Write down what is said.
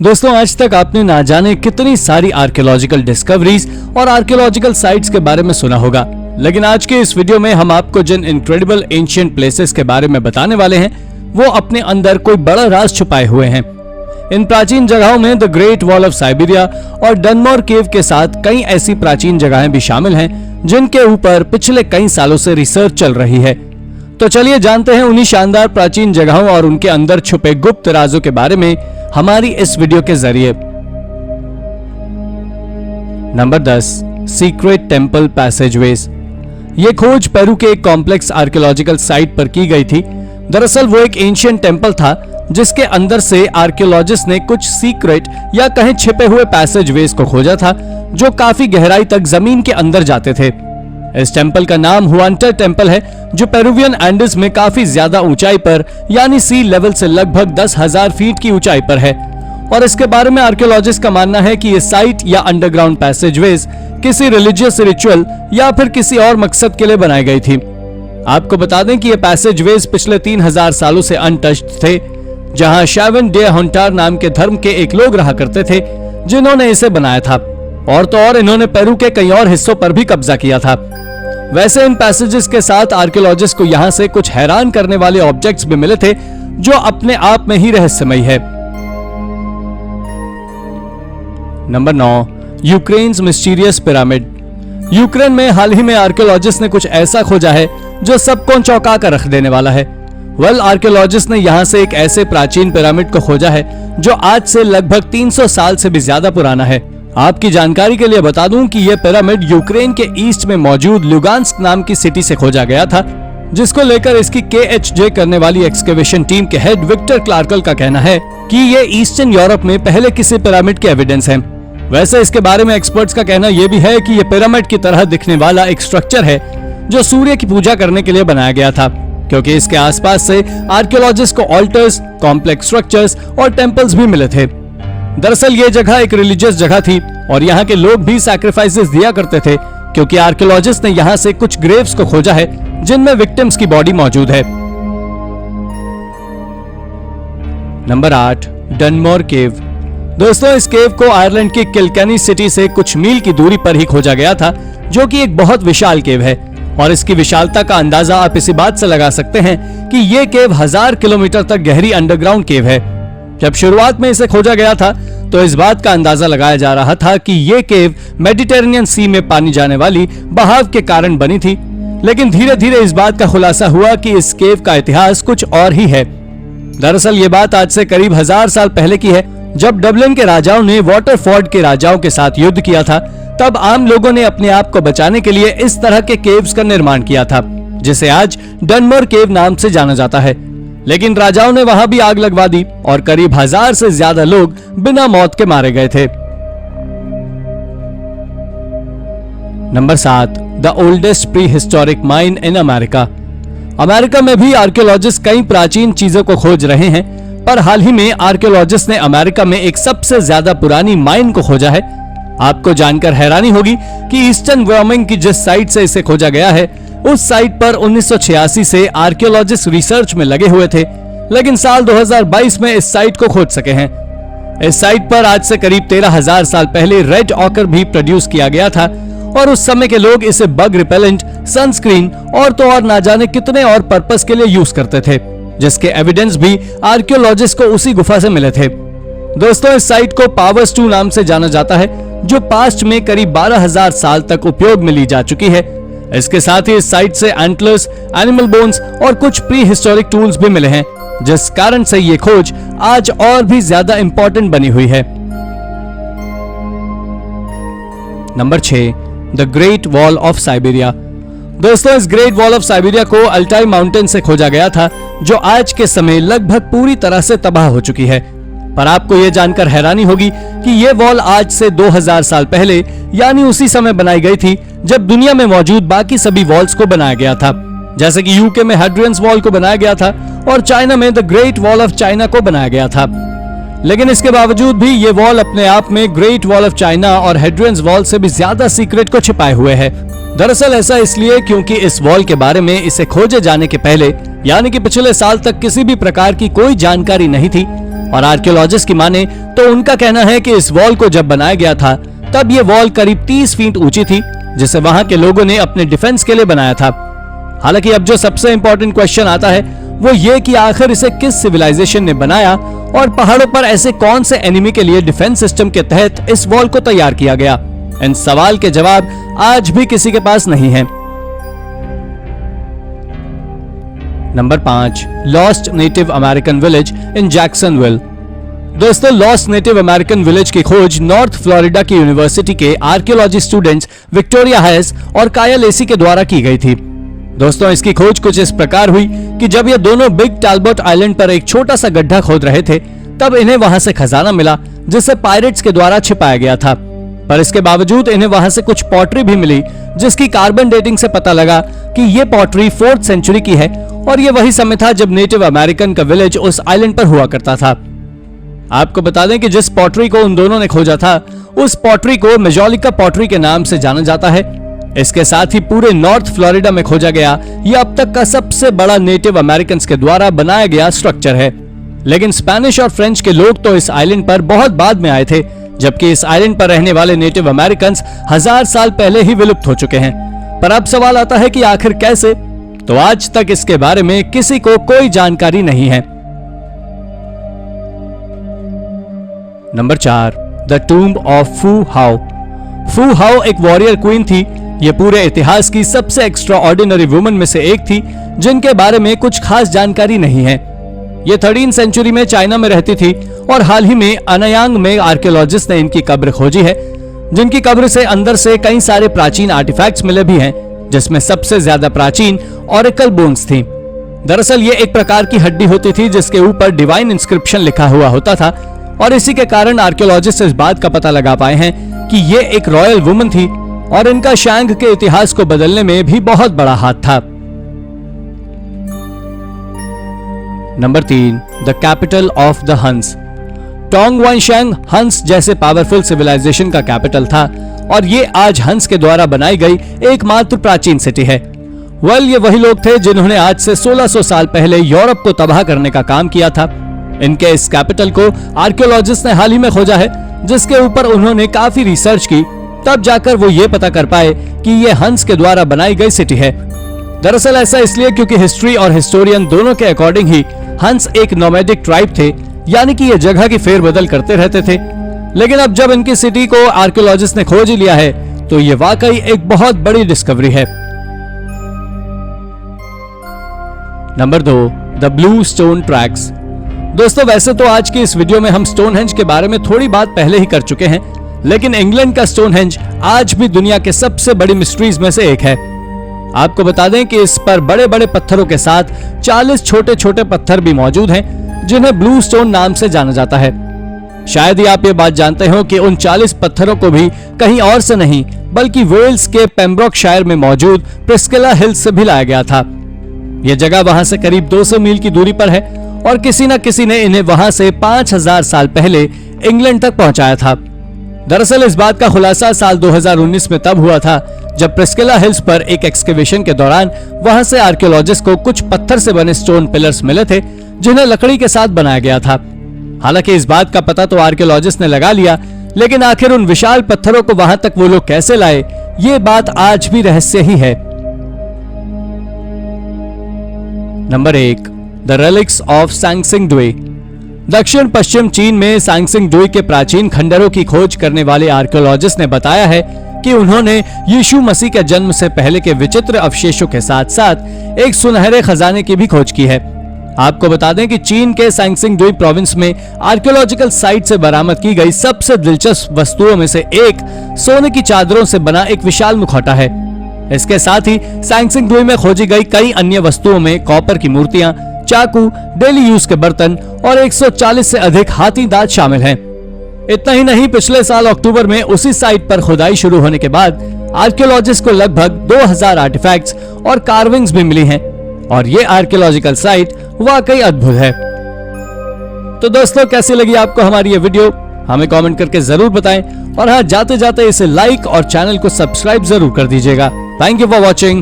दोस्तों, आज तक आपने ना जाने कितनी सारी आर्कियोलॉजिकल डिस्कवरीज और आर्कियोलॉजिकल साइट्स के बारे में सुना होगा, लेकिन आज के इस वीडियो में हम आपको जिन इनक्रेडिबल एंशिएंट प्लेसेस के बारे में बताने वाले हैं वो अपने अंदर कोई बड़ा राज छुपाए हुए हैं। इन प्राचीन जगहों में the great wall of Siberia और डनमोर केव के साथ कई ऐसी प्राचीन जगहें भी शामिल हैं जिनके ऊपर पिछले कई सालों से रिसर्च चल रही है। तो चलिए जानते हैं उन्हीं शानदार प्राचीन जगहों और उनके अंदर छुपे गुप्त राजों के बारे में हमारी इस वीडियो के जरिए। Number 10, secret temple passageways. ये खोज पेरू के एक कॉम्प्लेक्स आर्कियोलॉजिकल साइट पर की गई थी। दरअसल वो एक एंशिएंट टेंपल था जिसके अंदर से आर्कियोलॉजिस्ट ने कुछ सीक्रेट या कहें छिपे हुए पैसेजवेज को खोजा था जो काफी गहराई तक जमीन के अंदर जाते थे। इस टेंपल का नाम हुआंटर टेंपल है जो पेरुवियन एंडीज में काफी ज्यादा ऊंचाई पर यानी सी लेवल से लगभग 10,000 फीट की ऊंचाई पर है। और इसके बारे में आर्कियोलॉजिस्ट का मानना है कि ये साइट या अंडरग्राउंड पैसेजवेज किसी रिलीजियस रिचुअल या फिर किसी और मकसद के लिए बनाई गई थी। आपको बता दें कि ये पैसेजवेज पिछले 3000 सालों से अनटच्ड थे, जहां शैवन डे हंटार नाम के धर्म के एक लोग रहा करते थे जिन्होंने इसे बनाया था। और तो और इन्होंने पेरू के कई और हिस्सों पर भी कब्जा किया था। वैसे इन पैसेजेस के साथ आर्कियोलॉजिस्ट को यहां से कुछ हैरान करने वाले ऑब्जेक्ट्स भी मिले थे जो अपने आप में ही रहस्यमयी है। Number 9, Ukraine's mysterious pyramid. Ukraine में हाल ही में आर्कियोलॉजिस्ट ने कुछ ऐसा खोजा है जो सबको चौंका कर रख देने वाला है। आर्कियोलॉजिस्ट ने यहां से एक ऐसे प्राचीन पिरामिड को खोजा है जो आज से लगभग 300 साल से भी ज्यादा पुराना है। आपकी जानकारी के लिए बता दूं कि यह पिरामिड यूक्रेन के ईस्ट में मौजूद लुगांस्क नाम की सिटी से खोजा गया था, जिसको लेकर इसकी KHJ करने वाली एक्सकेवेशन टीम के हेड विक्टर क्लार्कल का कहना है कि ये ईस्टर्न यूरोप में पहले किसी पिरामिड के एविडेंस हैं। वैसे इसके बारे में एक्सपर्ट्स का कहना यह भी है कि यह पिरामिड की तरह दिखने वाला एक स्ट्रक्चर है जो सूर्य की पूजा करने के लिए बनाया गया था, क्योंकि इसके आसपास से आर्कियोलॉजिस्ट को ऑल्टर्स, कॉम्प्लेक्स स्ट्रक्चर्स और टेम्पल्स भी मिले थे। दरअसल ये जगह एक रिलीजियस जगह थी और यहाँ के लोग भी सैक्रिफाइसेस दिया करते थे, क्योंकि आर्कियोलॉजिस्ट ने यहाँ से कुछ ग्रेव्स को खोजा है जिनमें विक्टिम्स की बॉडी मौजूद है। नंबर 8, डनमोर केव। दोस्तों, इस केव को आयरलैंड की किल्केनी सिटी से कुछ मील की दूरी पर ही खोजा गया था, जो कि एक बहुत विशाल केव है। और इसकी विशालता का अंदाजा आप इसी बात से लगा सकते हैं कि ये केव 1000 किलोमीटर तक गहरी अंडरग्राउंड केव है। जब शुरुआत में इसे खोजा गया था तो इस बात का अंदाजा लगाया जा रहा था कि ये केव मेडिटेरेनियन सी में पानी जाने वाली बहाव के कारण बनी थी, लेकिन धीरे धीरे इस बात का खुलासा हुआ कि इस केव का इतिहास कुछ और ही है। दरअसल ये बात आज से करीब 1000 साल पहले की है, जब डबलिन के राजाओं ने वाटरफोर्ड के राजाओं के साथ युद्ध किया था। तब आम लोगों ने अपने आप को बचाने के लिए इस तरह के केव्स का निर्माण किया था, जिसे आज डनमोर केव नाम से जाना जाता है। लेकिन राजाओं ने वहां भी आग लगवा दी और करीब 1000 से ज्यादा लोग बिना मौत के मारे गए थे। Number 7, the oldest pre historic mine in America. America में भी आर्कियोलॉजिस्ट कई प्राचीन चीजों को खोज रहे हैं, पर हाल ही में आर्कियोलॉजिस्ट ने अमेरिका में एक सबसे ज्यादा पुरानी माइन को खोजा है। आपको जानकर हैरानी होगी कि ईस्टर्न वायोमिंग की जिस साइट से इसे खोजा गया है, उस साइट पर 1986 से आर्कियोलॉजिस्ट रिसर्च में लगे हुए थे, लेकिन साल 2022 में इस साइट को खोज सके हैं। इस साइट पर आज से करीब 13,000 साल पहले रेड ऑकर भी प्रोड्यूस किया गया था और उस समय के लोग इसे बग रिपेलेंट, सनस्क्रीन और तो और ना जाने कितने और पर्पस के लिए यूज करते थे, जिसके एविडेंस भी आर्कियोलॉजिस्ट को उसी गुफा से मिले थे। दोस्तों, इस साइट को पावर्स 2 नाम से जाना जाता है, जो पास्ट में करीब 12,000 साल तक उपयोग में ली जा चुकी है। इसके साथ ही इस साइट से एंटलर्स, एनिमल बोन्स और कुछ प्री हिस्टोरिक टूल्स भी मिले हैं, जिस कारण से ये खोज आज और भी ज्यादा इंपॉर्टेंट बनी हुई है। Number 6, the great wall of Siberia. दोस्तों, इस ग्रेट वॉल ऑफ साइबेरिया को अल्टाई माउंटेन से खोजा गया था, जो आज के समय लगभग पूरी तरह से तबाह हो चुकी है। पर आपको यह जानकर हैरानी होगी कि यह वॉल आज से 2000 साल पहले यानी उसी समय बनाई गई थी जब दुनिया में मौजूद बाकी सभी वॉल्स को बनाया गया था, जैसे कि यूके में हेड्रियंस वॉल को बनाया गया था और चाइना में the great wall of China को बनाया गया था। लेकिन इसके बावजूद भी ये वॉल अपने आप में ग्रेट वॉल ऑफ चाइना और हेड्रियंस वॉल से भी ज्यादा सीक्रेट को छिपाए हुए है। दरअसल ऐसा इसलिए क्योंकि इस वॉल के बारे में इसे खोजे जाने के पहले यानी कि पिछले साल तक किसी भी प्रकार की कोई जानकारी नहीं थी और आर्कियोलॉजिस्ट की माने तो उनका कहना है कि इस वॉल को जब बनाया गया था तब ये वॉल करीब 30 फीट ऊंची थी, जिसे वहां के लोगों ने अपने डिफेंस के लिए बनाया था। हालांकि अब जो सबसे इंपॉर्टेंट क्वेश्चन आता है वो ये कि आखिर इसे किस सिविलाइजेशन ने बनाया और पहाड़ों पर ऐसे कौन से एनिमी के लिए डिफेंस सिस्टम के तहत इस वॉल को तैयार किया गया। इन सवाल के जवाब आज भी किसी के पास नहीं है। Number 5, lost native American village in Jacksonville. दोस्तों, लॉस्ट नेटिव अमेरिकन विलेज की खोज नॉर्थ फ्लोरिडा की यूनिवर्सिटी के आर्कियोलॉजी स्टूडेंट्स विक्टोरिया हैस और काया लेसी के द्वारा की गई थी। दोस्तों, इसकी खोज कुछ इस प्रकार हुई कि जब ये दोनों बिग टैलबॉट आइलैंड पर एक छोटा सा गड्ढा खोद रहे थे तब इन्हें वहां से खजाना मिला जिसे पायरेट्स के द्वारा छिपाया गया था। पर इसके बावजूद इन्हें वहां से कुछ पॉटरी भी मिली जिसकी कार्बन डेटिंग से पता लगा कि ये पॉटरी 4th सेंचुरी की है और ये वही समय था जब नेटिव अमेरिकन का विलेज उस आइलैंड पर हुआ करता था। आपको बता दें कि जिस पॉटरी को उन दोनों ने खोजा था उस पॉटरी को मेजोलिका पॉटरी के नाम से जाना जाता है। इसके साथ ही पूरे नॉर्थ फ्लोरिडा में खोजा गया यह अब तक का सबसे बड़ा नेटिव अमेरिकन के द्वारा बनाया गया स्ट्रक्चर है। लेकिन स्पेनिश और फ्रेंच के लोग तो इस आइलैंड पर बहुत बाद में आए थे, जबकि इस आइलैंड पर रहने वाले नेटिव अमेरिकन 1000 साल पहले ही विलुप्त हो चुके हैं। पर अब सवाल आता है कि आखिर कैसे? तो आज तक इसके बारे में किसी को कोई जानकारी नहीं है। नंबर 4, द टूम्ब ऑफ फू हाओ। फू हाओ एक वॉरियर क्वीन थी। ये पूरे इतिहास की सबसे एक्स्ट्रा ऑर्डिनरी वुमन में से एक थी जिनके बारे में कुछ खास जानकारी नहीं है। ये 13th सेंचुरी में चाइना में रहती थी और हाल ही में अनायांग में आर्कियोलॉजिस्ट ने इनकी कब्र खोजी है, जिनकी कब्र से अंदर से कई सारे प्राचीन आर्टिफैक्ट्स मिले भी हैं, जिसमें सबसे ज्यादा प्राचीन ऑरेकल बोन्स थी। दरअसल ये एक प्रकार की हड्डी होती थी जिसके ऊपर डिवाइन इंस्क्रिप्शन लिखा हुआ होता था और इसी के कारण आर्कियोलॉजिस्ट इस बात का पता लगा पाए हैं कि ये एक रॉयल वुमन थी और इनका शैंग के इतिहास को बदलने में भी बहुत बड़ा हाथ था। Number 3, the capital of the हंस। टोंगवानशैंग हंस जैसे पावरफुल सिविलाइजेशन का कैपिटल था और ये आज हंस के द्वारा बनाई गई एकमात्र प्राचीन सिटी है। ये वही लोग थे जिन्होंने आज से 1600 साल पहले यूरोप को तबाह करने का काम किया था। इनके इस कैपिटल को आर्कियोलॉजिस्ट ने हाल ही में खोजा है, जिसके ऊपर उन्होंने काफी रिसर्च की, तब जाकर वो ये पता कर पाए कि ये हंस के द्वारा बनाई गई सिटी है। दरअसल ऐसा इसलिए क्योंकि हिस्ट्री और हिस्टोरियन दोनों के अकॉर्डिंग ही हंस एक नोमैडिक ट्राइब थे, यानी कि ये जगह की फेरबदल करते रहते थे। लेकिन अब जब इनकी सिटी को आर्कियोलॉजिस्ट ने खोज लिया है तो ये वाकई एक बहुत बड़ी डिस्कवरी है। Number 2, the blue stone tracks. दोस्तों, वैसे तो आज की इस वीडियो में हम स्टोनहेंज के बारे में थोड़ी बात पहले ही कर चुके हैं, लेकिन इंग्लैंड का स्टोनहेंज आज भी दुनिया के सबसे बड़ी मिस्ट्रीज में से एक है। आपको बता दें कि इस पर बड़े बड़े पत्थरों के साथ 40 छोटे छोटे पत्थर भी मौजूद हैं, जिन्हें ब्लू स्टोन नाम से जाना जाता है। शायद ही आप ये बात जानते हो कि उन 40 पत्थरों को भी कहीं और से नहीं बल्कि वेल्स के पेम्ब्रोकशायर में मौजूद प्रिस्किला हिल्स से भी लाया गया था। यह जगह वहां से करीब 200 मील की दूरी पर है और किसी न किसी ने इन्हें वहां से 5000 साल पहले इंग्लैंड तक पहुंचाया था। दरअसल इस बात का खुलासा साल 2019 में तब हुआ था जब प्रिस्किला हिल्स पर एक एक्सकेवेशन के दौरान वहां से आर्कियोलॉजिस्ट को कुछ पत्थर से बने स्टोन पिलर्स मिले थे, जिन्हें लकड़ी के साथ बनाया गया था। हालांकि इस बात का पता तो आर्कियोलॉजिस्ट ने लगा लिया, लेकिन आखिर उन विशाल पत्थरों को वहां तक वो लोग कैसे लाए, ये बात आज भी रहस्य ही है। Number 1, the relics of Sanxingdui. दक्षिण पश्चिम चीन में सांगसिंगडुई के प्राचीन खंडरों की खोज करने वाले आर्कियोलॉजिस्ट ने बताया है कि उन्होंने यीशु मसीह के जन्म से पहले के विचित्र अवशेषों के साथ साथ एक सुनहरे खजाने की भी खोज की है। आपको बता दें कि चीन के सांगसिंगडुई प्रोविंस में आर्कियोलॉजिकल साइट से बरामद की गई सबसे दिलचस्प वस्तुओं में से एक सोने की चादरों से बना एक विशाल मुखौटा है। इसके साथ ही सांगसिंगडुई में खोजी गई कई अन्य वस्तुओं में कॉपर की मूर्तियां, चाकू, डेली यूज के बर्तन और 140 से अधिक हाथी दांत शामिल हैं। इतना ही नहीं, पिछले साल अक्टूबर में उसी साइट पर खुदाई शुरू होने के बाद आर्कियोलॉजिस्ट को लगभग 2000 आर्टिफैक्ट्स और कार्विंग्स भी मिली हैं और ये आर्कियोलॉजिकल साइट वाकई अद्भुत है। तो दोस्तों, कैसी लगी आपको हमारी ये वीडियो? हमें कमेंट करके जरूर बताएं और हाँ, जाते जाते इसे लाइक और चैनल को सब्सक्राइब जरूर कर दीजिएगा। Thank you for watching.